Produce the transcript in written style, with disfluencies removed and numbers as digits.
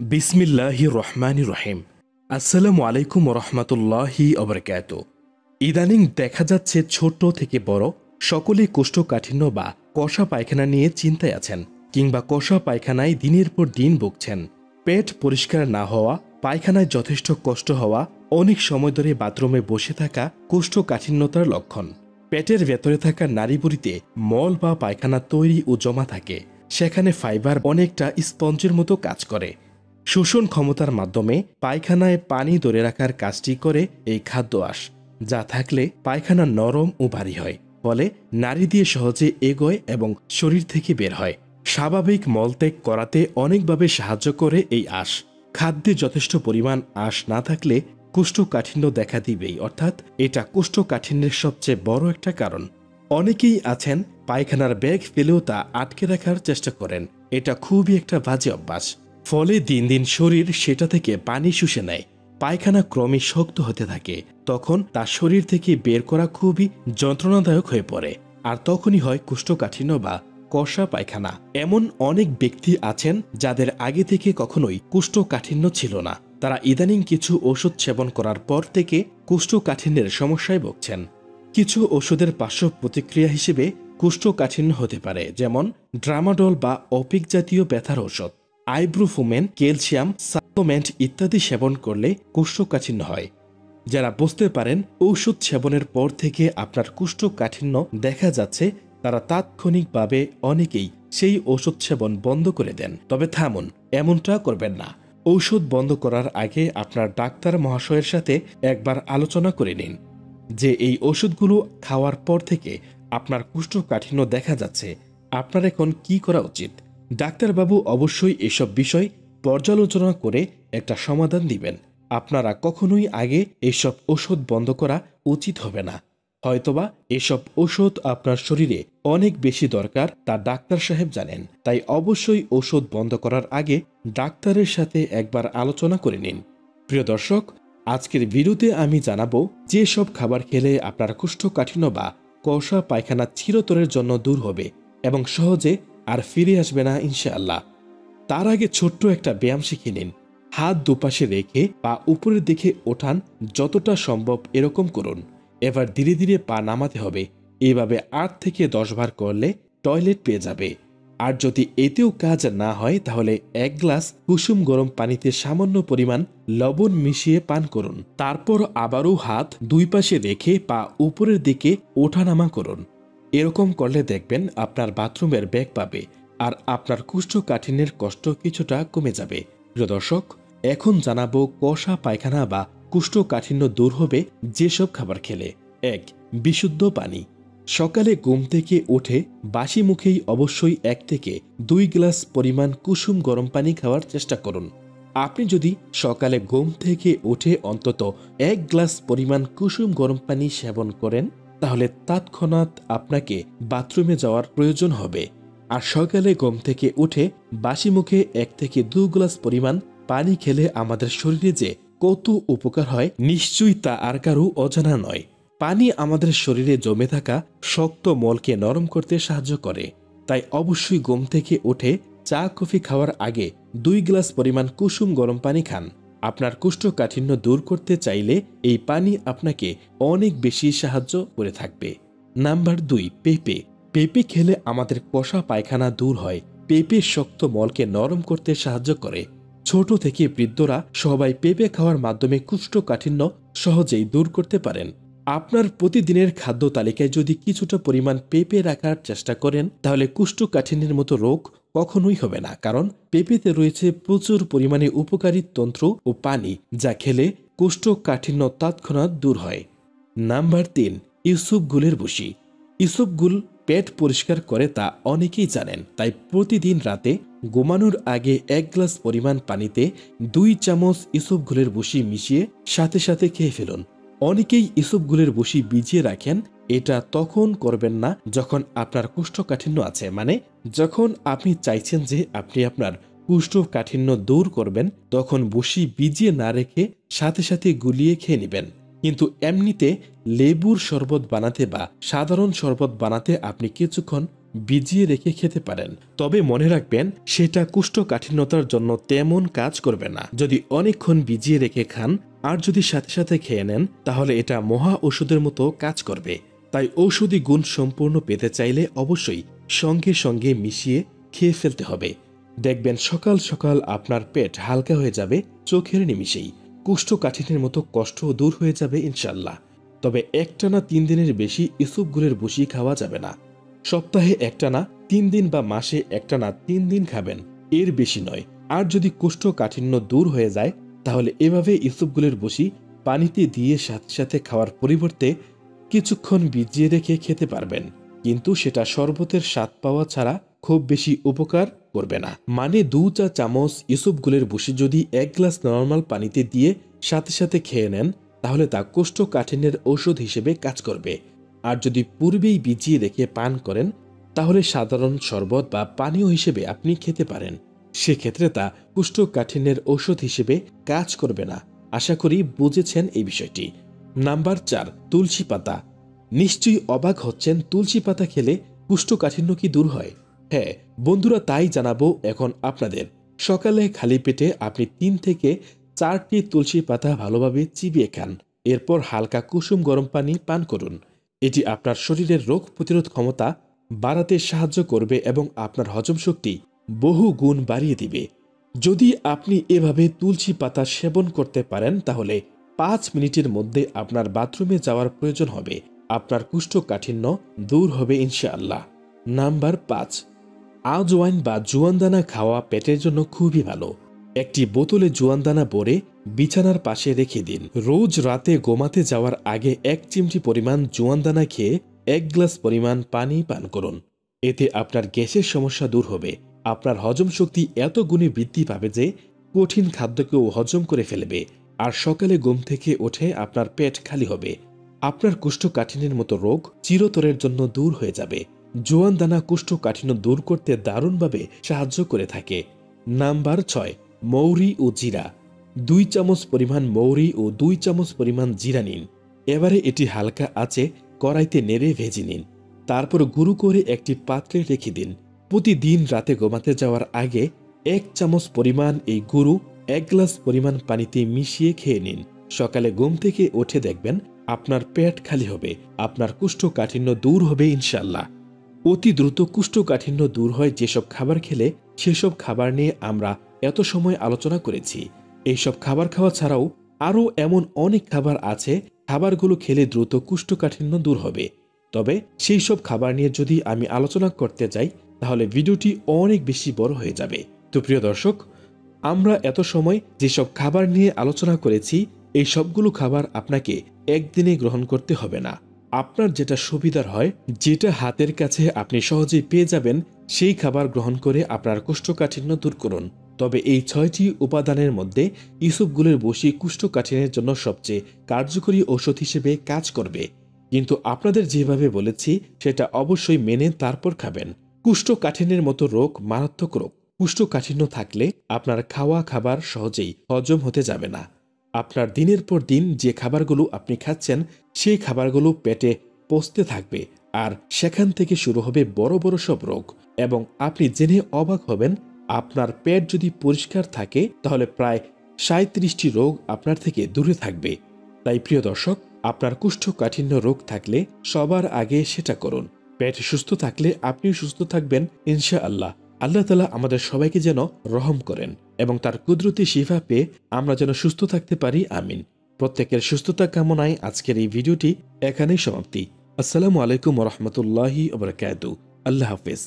বিসমিল্লাহির রহমানির রহিম। আসসালামু আলাইকুম রহমতুল্লাহি অবরকাত। ইদানিং দেখা যাচ্ছে ছোট থেকে বড় সকলেই কোষ্ঠকাঠিন্য বা কষা পায়খানা নিয়ে চিন্তায় আছেন, কিংবা কষা পায়খানায় দিনের পর দিন ভুগছেন। পেট পরিষ্কার না হওয়া, পায়খানায় যথেষ্ট কষ্ট হওয়া, অনেক সময় ধরে বাথরুমে বসে থাকা কোষ্ঠকাঠিন্যতার লক্ষণ। পেটের ভেতরে থাকা নাড়িভুঁড়িতে মল বা পায়খানা তৈরি ও জমা থাকে। সেখানে ফাইবার অনেকটা স্পঞ্জের মতো কাজ করে। শোষণ ক্ষমতার মাধ্যমে পায়খানায় পানি ধরে রাখার কাজটি করে এই খাদ্য আঁশ, যা থাকলে পায়খানা নরম ও ভারী হয়, ফলে নাড়ি দিয়ে সহজে এগোয় এবং শরীর থেকে বের হয়। স্বাভাবিক মলত্যাগ করাতে অনেকভাবে সাহায্য করে এই আঁশ। খাদ্যে যথেষ্ট পরিমাণ আঁশ না থাকলে কোষ্ঠকাঠিন্য দেখা দিবেই, অর্থাৎ এটা কোষ্ঠকাঠিন্যের সবচেয়ে বড় একটা কারণ। অনেকেই আছেন পায়খানার ব্যাগ ফেলেও তা আটকে রাখার চেষ্টা করেন। এটা খুবই একটা বাজে অভ্যাস। ফলে দিন দিন শরীর সেটা থেকে পানি শুষে নেয়। পায়খানা ক্রমে শক্ত হতে থাকে। তখন তার শরীর থেকে বের করা খুবই যন্ত্রণাদায়ক হয়ে পড়ে। আর তখনই হয় কোষ্ঠকাঠিন্য বা কষা পায়খানা। এমন অনেক ব্যক্তি আছেন যাদের আগে থেকে কখনোই কোষ্ঠকাঠিন্য ছিল না। তারা ইদানিং কিছু ওষুধ সেবন করার পর থেকে কোষ্ঠকাঠিন্যের সমস্যায় ভুগছেন। কিছু ওষুধের পার্শ্ব প্রতিক্রিয়া হিসেবে কোষ্ঠকাঠিন্য হতে পারে, যেমন ড্রামাডল বা অপিক জাতীয় ব্যথার ঔষধ, আইব্রুফোমেন, ক্যালসিয়াম সাপ্লিমেন্ট ইত্যাদি সেবন করলে কোষ্ঠকাঠিন্য হয়। যারা বুঝতে পারেন ঔষধ সেবনের পর থেকে আপনার কোষ্ঠকাঠিন্য দেখা যাচ্ছে, তারা তাৎক্ষণিকভাবে অনেকেই সেই ওষুধ সেবন বন্ধ করে দেন। তবে থামুন, এমনটা করবেন না। ঔষধ বন্ধ করার আগে আপনার ডাক্তার মহাশয়ের সাথে একবার আলোচনা করে নিন যে এই ওষুধগুলো খাওয়ার পর থেকে আপনার কোষ্ঠকাঠিন্য দেখা যাচ্ছে, আপনার এখন কি করা উচিত। ডাক্তারবাবু অবশ্যই এসব বিষয় পর্যালোচনা করে একটা সমাধান দিবেন। আপনারা কখনোই আগে এসব ওষুধ বন্ধ করা উচিত হবে না। হয়তোবা এসব ওষুধ আপনার শরীরে অনেক বেশি দরকার, তা ডাক্তার সাহেব জানেন। তাই অবশ্যই ওষুধ বন্ধ করার আগে ডাক্তারের সাথে একবার আলোচনা করে নিন। প্রিয় দর্শক, আজকের ভিডিওতে আমি জানাবো যে সব খাবার খেলে আপনার কোষ্ঠকাঠিন্য বা কষা পায়খানা চিরতরের জন্য দূর হবে এবং সহজে আর ফিরে আসবে না ইনশাআল্লাহ। তার আগে ছোট্ট একটা ব্যায়াম শিখে নিন। হাত দুপাশে রেখে পা উপরের দিকে ওঠান, যতটা সম্ভব এরকম করুন। এবার ধীরে ধীরে পা নামাতে হবে। এভাবে 8 থেকে 10 বার করলে টয়লেট পেয়ে যাবে। আর যদি এতেও কাজ না হয়, তাহলে 1 গ্লাস কুসুম গরম পানিতে সামান্য পরিমাণ লবণ মিশিয়ে পান করুন। তারপর আবারও হাত দুই পাশে রেখে পা উপরের দিকে ওঠানামা করুন। এরকম করলে দেখবেন আপনার বাথরুমের ব্যাগ পাবে আর আপনার কোষ্ঠকাঠিন্যের কষ্ট কিছুটা কমে যাবে। প্রিয় দর্শক, এখন জানাবো কষা পায়খানা বা কোষ্ঠকাঠিন্য দূর হবে যেসব খাবার খেলে। 1. বিশুদ্ধ পানি। সকালে ঘুম থেকে উঠে বাসি মুখেই অবশ্যই 1 থেকে 2 গ্লাস পরিমাণ কুসুম গরম পানি খাওয়ার চেষ্টা করুন। আপনি যদি সকালে ঘুম থেকে উঠে অন্তত 1 গ্লাস পরিমাণ কুসুম গরম পানি সেবন করেন, তাহলে তৎক্ষণাৎ আপনাকে বাথরুমে যাওয়ার প্রয়োজন হবে। আর সকালে ঘুম থেকে উঠে বাসি মুখে 1 থেকে 2 গ্লাস পরিমাণ পানি খেলে আমাদের শরীরে যে কত উপকার হয়, নিশ্চয়ই তা আর কারো অজানা নয়। পানি আমাদের শরীরে জমে থাকা শক্ত মলকে নরম করতে সাহায্য করে। তাই অবশ্যই ঘুম থেকে উঠে চা কফি খাওয়ার আগে 2 গ্লাস পরিমাণ কুসুম গরম পানি খান। আপনার কোষ্ঠকাঠিন্য দূর করতে চাইলে এই পানি আপনাকে অনেক বেশি সাহায্য করে থাকবে। নাম্বার 2, পেঁপে। পেঁপে খেলে আমাদের কষা পায়খানা দূর হয়। পেঁপে শক্ত মলকে নরম করতে সাহায্য করে। ছোট থেকে বৃদ্ধরা সবাই পেঁপে খাওয়ার মাধ্যমে কোষ্ঠকাঠিন্য সহজেই দূর করতে পারেন। আপনার প্রতিদিনের খাদ্য তালিকায় যদি কিছুটা পরিমাণ পেঁপে রাখার চেষ্টা করেন, তাহলে কোষ্ঠকাঠিন্যের মতো রোগ কখনোই হবে না, কারণ পেঁপেতে রয়েছে প্রচুর পরিমাণে উপকারী তন্ত্র ও পানি, যা খেলে কোষ্ঠকাঠিন্য তৎক্ষণাৎ দূর হয়। নাম্বার 3, ইসবগুলের ভুসি। ইসবগুল পেট পরিষ্কার করে তা অনেকেই জানেন। তাই প্রতিদিন রাতে ঘুমানোর আগে 1 গ্লাস পরিমাণ পানিতে 2 চামচ ইসবগুলের ভুসি মিশিয়ে সাথে সাথে খেয়ে ফেলুন। অনেকেই ইসবগুলের ভুসি ভিজিয়ে রাখেন। এটা তখন করবেন না যখন আপনার কোষ্ঠকাঠিন্য আছে, মানে যখন আপনি চাইছেন যে আপনি আপনার কোষ্ঠকাঠিন্য দূর করবেন, তখন ভুসি ভিজিয়ে না রেখে সাথে সাথে গুলিয়ে খেয়ে নেবেন। কিন্তু এমনিতে লেবুর শরবত বানাতে বা সাধারণ শরবত বানাতে আপনি কিছুক্ষণ ভিজিয়ে রেখে খেতে পারেন, তবে মনে রাখবেন সেটা কোষ্ঠকাঠিন্যতার জন্য তেমন কাজ করবে না। যদি অনেকক্ষণ ভিজিয়ে রেখে খান আর যদি সাথে সাথে খেয়ে নেন তাহলে এটা মহা ওষুধের মতো কাজ করবে। তাই ঔষধি গুণ সম্পূর্ণ পেতে চাইলে অবশ্যই সঙ্গে সঙ্গে মিশিয়ে খেয়ে ফেলতে হবে। দেখবেন সকাল সকাল আপনার পেট হালকা হয়ে যাবে, চোখের নিমিষেই কোষ্ঠকাঠিন্যের মতো কষ্টও দূর হয়ে যাবে ইনশাল্লাহ। তবে একটানা 3 দিনের বেশি ইসবগুলের বসি খাওয়া যাবে না। সপ্তাহে একটানা 3 দিন বা মাসে একটানা 3 দিন খাবেন, এর বেশি নয়। আর যদি কোষ্ঠকাঠিন্য দূর হয়ে যায় তাহলে এভাবে ইসবগুলের বসি পানিতে দিয়ে সাথে সাথে খাওয়ার পরিবর্তে কিছুক্ষণ ভিজিয়ে রেখে খেতে পারবেন, কিন্তু সেটা শরবতের স্বাদ পাওয়া ছাড়া খুব বেশি উপকার করবে না। মানে 2 চা চামচ ইসবগুলের বসি যদি 1 গ্লাস নর্মাল পানিতে দিয়ে সাথে সাথে খেয়ে নেন তাহলে তা কোষ্ঠকাঠিন্যের ঔষধ হিসেবে কাজ করবে। আর যদি পূর্বেই ভিজিয়ে রেখে পান করেন তাহলে সাধারণ শরবত বা পানীয় হিসেবে আপনি খেতে পারেন, সেক্ষেত্রে তা কোষ্ঠকাঠিন্যের ঔষধ হিসেবে কাজ করবে না। আশা করি বুঝেছেন এই বিষয়টি। নাম্বার 4, তুলসী পাতা। নিশ্চয়ই অবাক হচ্ছেন তুলসী পাতা খেলে কোষ্ঠকাঠিন্য কি দূর হয়? হ্যাঁ বন্ধুরা, তাই জানাবো এখন আপনাদের। সকালে খালি পেটে আপনি 3 থেকে 4টি তুলসী পাতা ভালোভাবে চিবিয়ে খান, এরপর হালকা কুসুম গরম পানি পান করুন। এটি আপনার শরীরের রোগ প্রতিরোধ ক্ষমতা বাড়াতে সাহায্য করবে এবং আপনার হজম শক্তি বহু গুণ বাড়িয়ে দিবে। যদি আপনি এভাবে তুলসী পাতা সেবন করতে পারেন তাহলে 5 মিনিটের মধ্যে আপনার বাথরুমে যাওয়ার প্রয়োজন হবে, আপনার কোষ্ঠকাঠিন্য দূর হবে ইনশাআল্লাহ। নাম্বার 5, আজওয়াইন বা জুয়ানদানা খাওয়া পেটের জন্য খুবই ভালো। একটি বোতলে জুয়ানদানা ভরে বিছানার পাশে রেখে দিন। রোজ রাতে ঘুমাতে যাওয়ার আগে 1 চিমটি পরিমাণ জুয়ানদানা খেয়ে 1 গ্লাস পরিমাণ পানি পান করুন। এতে আপনার গ্যাসের সমস্যা দূর হবে, আপনার হজম শক্তি এত গুণে বৃদ্ধি পাবে যে কঠিন খাদ্যকেও হজম করে ফেলবে, আর সকালে ঘুম থেকে উঠে আপনার পেট খালি হবে। আপনার কোষ্ঠকাঠিন্যের মতো রোগ চিরতরের জন্য দূর হয়ে যাবে। জোয়ানদানা কোষ্ঠকাঠিন্য দূর করতে দারুণভাবে সাহায্য করে থাকে। নাম্বার 6, মৌরি ও জিরা। 2 চামচ পরিমাণ মৌরি ও 2 চামচ পরিমাণ জিরা নিন। এবারে এটি হালকা আঁচে কড়াইতে নেড়ে ভেজে নিন, তারপর গুঁড়ো করে একটি পাত্রে রেখে দিন। প্রতিদিন রাতে ঘুমাতে যাওয়ার আগে 1 চামচ পরিমাণ এই গুঁড়ো 1 গ্লাস পরিমাণ পানিতে মিশিয়ে খেয়ে নিন। সকালে ঘুম থেকে উঠে দেখবেন আপনার পেট খালি হবে, আপনার কোষ্ঠকাঠিন্য দূর হবে ইনশাল্লাহ। অতি দ্রুত কোষ্ঠকাঠিন্য দূর হয় যেসব খাবার খেলে, সেসব খাবার নিয়ে আমরা এত সময় আলোচনা করেছি। এইসব খাবার খাওয়া ছাড়াও আরও এমন অনেক খাবার আছে, খাবারগুলো খেলে দ্রুত কোষ্ঠকাঠিন্য দূর হবে। তবে সেই সব খাবার নিয়ে যদি আমি আলোচনা করতে যাই তাহলে ভিডিওটি অনেক বেশি বড় হয়ে যাবে। তো প্রিয় দর্শক, আমরা এত সময় যেসব খাবার নিয়ে আলোচনা করেছি এই সবগুলো খাবার আপনাকে একদিনে গ্রহণ করতে হবে না। আপনার যেটা সুবিধার হয়, যেটা হাতের কাছে আপনি সহজেই পেয়ে যাবেন, সেই খাবার গ্রহণ করে আপনার কোষ্ঠকাঠিন্য দূর করুন। তবে এই 6টি উপাদানের মধ্যে ইসবগুলের বসি কোষ্ঠকাঠিন্যের জন্য সবচেয়ে কার্যকরী ঔষধ হিসেবে কাজ করবে, কিন্তু আপনাদের যেভাবে বলেছি সেটা অবশ্যই মেনে তারপর খাবেন। কোষ্ঠকাঠিন্যের মতো রোগ মারাত্মক রোগ। কোষ্ঠকাঠিন্য থাকলে আপনার খাওয়া খাবার সহজেই হজম হতে যাবে না। আপনার দিনের পর দিন যে খাবারগুলো আপনি খাচ্ছেন সেই খাবারগুলো পেটে পচতে থাকবে, আর সেখান থেকে শুরু হবে বড় বড় সব রোগ। এবং আপনি জেনে অবাক হবেন, আপনার পেট যদি পরিষ্কার থাকে তাহলে প্রায় 37টি রোগ আপনার থেকে দূরে থাকবে। তাই প্রিয় দর্শক, আপনার কোষ্ঠকাঠিন্য রোগ থাকলে সবার আগে সেটা করুন। পেট সুস্থ থাকলে আপনিও সুস্থ থাকবেন ইনশাআল্লাহ। আল্লাহ তাআলা আমাদের সবাইকে যেন রহম করেন এবং তার কুদরতি শিফা পেয়ে আমরা যেন সুস্থ থাকতে পারি, আমিন। প্রত্যেকের সুস্থতা কামনায় আজকের এই ভিডিওটি এখানেই সমাপ্তি। আসসালামু আলাইকুম ওয়া রাহমাতুল্লাহি ওয়া বারাকাতুহু। আল্লাহ হাফেজ।